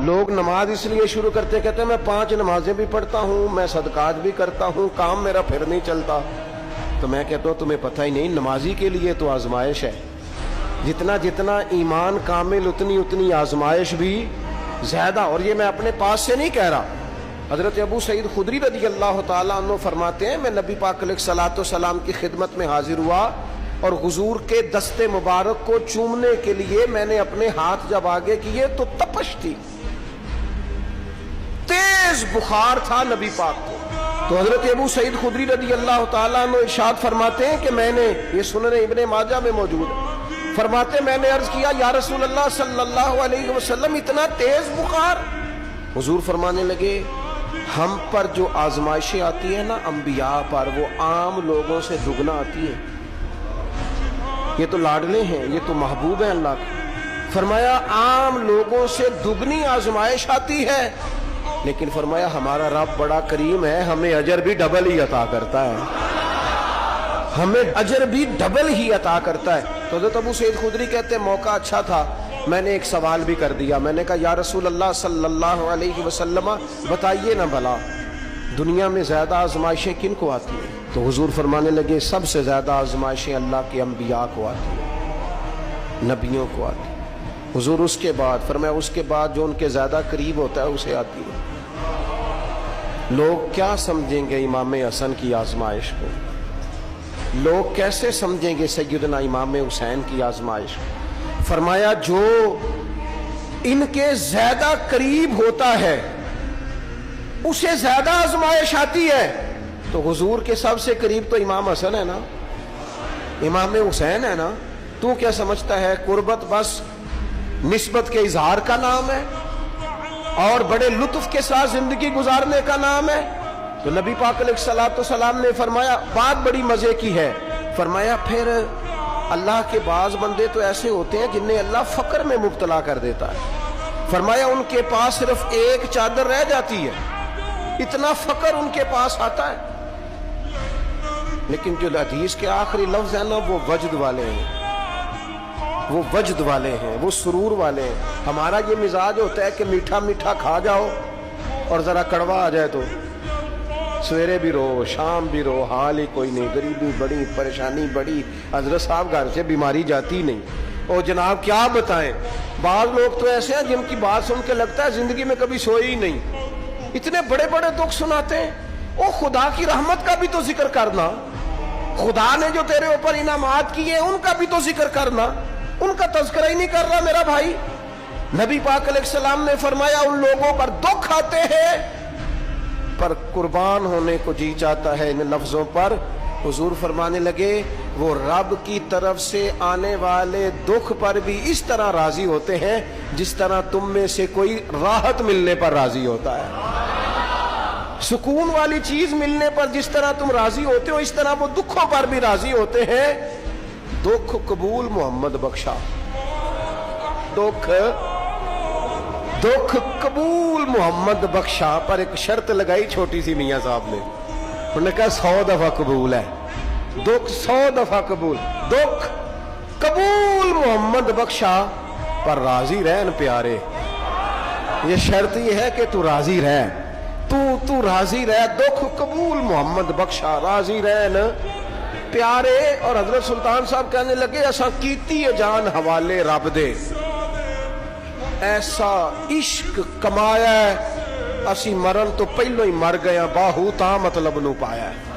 لوگ نماز اس لیے شروع کرتے کہتے ہیں میں 5 نمازیں بھی پڑھتا ہوں، میں صدقات بھی کرتا ہوں، کام میرا پھر نہیں چلتا. تو میں کہتا ہوں تمہیں پتہ ہی نہیں، نمازی کے لیے تو آزمائش ہے. جتنا جتنا ایمان کامل اتنی آزمائش بھی زیادہ. اور یہ میں اپنے پاس سے نہیں کہہ رہا. حضرت ابو سعید خدری رضی اللہ تعالیٰ عنہ فرماتے ہیں میں نبی پاک علیہ الصلوۃ والسلام کی خدمت میں حاضر ہوا اور حضور کے دستے مبارک کو چومنے کے لیے میں نے اپنے ہاتھ جب آگے کیے تو تپش تھی، تیز بخار تھا نبی پاک کو. تو حضرت ابو سعید خدری رضی اللہ تعالیٰ عنہ ارشاد فرماتے ہیں کہ میں نے، یہ سنن ابن ماجہ میں موجود ہے، فرماتے میں نے عرض کیا یا رسول اللہ صلی اللہ علیہ وسلم اتنا تیز بخار؟ حضور فرمانے لگے ہم پر جو آزمائشیں آتی ہیں نا انبیاء پر، وہ عام لوگوں سے دگنا آتی ہے. یہ تو لاڈلے ہیں، یہ تو محبوب ہیں اللہ کے. فرمایا عام لوگوں سے دگنی آزمائش آتی ہے، لیکن فرمایا ہمارا رب بڑا کریم ہے، ہمیں اجر بھی ڈبل ہی عطا کرتا ہے، ہمیں اجر بھی ڈبل ہی عطا کرتا ہے. تو حضرت ابو سعید خدری کہتے ہیں موقع اچھا تھا، میں نے ایک سوال بھی کر دیا. میں نے کہا یا رسول اللہ صلی اللہ علیہ وسلم بتائیے نا بھلا دنیا میں زیادہ آزمائشیں کن کو آتی ہیں؟ تو حضور فرمانے لگے سب سے زیادہ آزمائشیں اللہ کے انبیاء کو آتی ہیں، نبیوں کو آتی ہیں. حضور اس کے بعد فرمایا اس کے بعد جو ان کے زیادہ قریب ہوتا ہے اسے آتی ہے. لوگ کیا سمجھیں گے امام حسن کی آزمائش کو؟ لوگ کیسے سمجھیں گے سیدنا امام حسین کی آزمائش کو؟ فرمایا جو ان کے زیادہ قریب ہوتا ہے اسے زیادہ آزمائش آتی ہے. تو حضور کے سب سے قریب تو امام حسن ہے نا، امام حسین ہے نا. تو کیا سمجھتا ہے قربت بس نسبت کے اظہار کا نام ہے اور بڑے لطف کے ساتھ زندگی گزارنے کا نام ہے؟ تو نبی پاک علیہ الصلوۃ والسلام نے فرمایا بات بڑی مزے کی ہے. فرمایا پھر اللہ کے بعض بندے تو ایسے ہوتے ہیں جنہیں اللہ فقر میں مبتلا کر دیتا ہے. فرمایا ان کے پاس صرف ایک چادر رہ جاتی ہے، اتنا فقر ان کے پاس آتا ہے. لیکن جو حدیث کے آخری لفظ ہیں نا وہ وجد والے ہیں، وہ وجد والے ہیں، وہ سرور والے ہیں. ہمارا یہ مزاج ہوتا ہے کہ میٹھا میٹھا کھا جاؤ اور ذرا کڑوا آ جائے تو سویرے بھی رو شام بھی رو، حال ہی کوئی نہیں، غریبی بڑی، پریشانی بڑی، حضرت صاحب گھر سے بیماری جاتی نہیں. اور جناب کیا بتائیں، بعض لوگ تو ایسے ہیں جن کی بات سن کے لگتا ہے زندگی میں کبھی سوئے ہی نہیں، اتنے بڑے بڑے دکھ سناتے ہیں. او خدا کی رحمت کا بھی تو ذکر کرنا، خدا نے جو تیرے اوپر انعامات کیے ان کا بھی تو ذکر کرنا. ان کا تذکرہ ہی نہیں کر رہا میرا بھائی. نبی پاک علیہ السلام نے فرمایا ان لوگوں پر دکھ آتے ہیں پر قربان ہونے کو جی چاہتا ہے ان لفظوں پر. حضور فرمانے لگے وہ رب کی طرف سے آنے والے دکھ پر بھی اس طرح راضی ہوتے ہیں جس طرح تم میں سے کوئی راحت ملنے پر راضی ہوتا ہے. سکون والی چیز ملنے پر جس طرح تم راضی ہوتے ہو اس طرح وہ دکھوں پر بھی راضی ہوتے ہیں. دکھ قبول محمد بخشا، دکھ قبول محمد بخشا. پر ایک شرط لگائی چھوٹی سی میاں صاحب نے، انہوں نے کہا 100 دفعہ قبول ہے، دکھ 100 دفعہ قبول. دکھ قبول محمد بخشا پر راضی رہن پیارے. یہ شرط یہ ہے کہ تو راضی رہ، تو راضی رہ. دکھ قبول محمد بخشا، راضی رہن پیارے. اور حضرت سلطان صاحب کہنے لگے ایسا کیتی ہے جان حوالے رب دے، ایسا عشق کمایا ہے اسی مرن تو پہلو ہی مر گیا، باہو تا مطلب نو پایا ہے.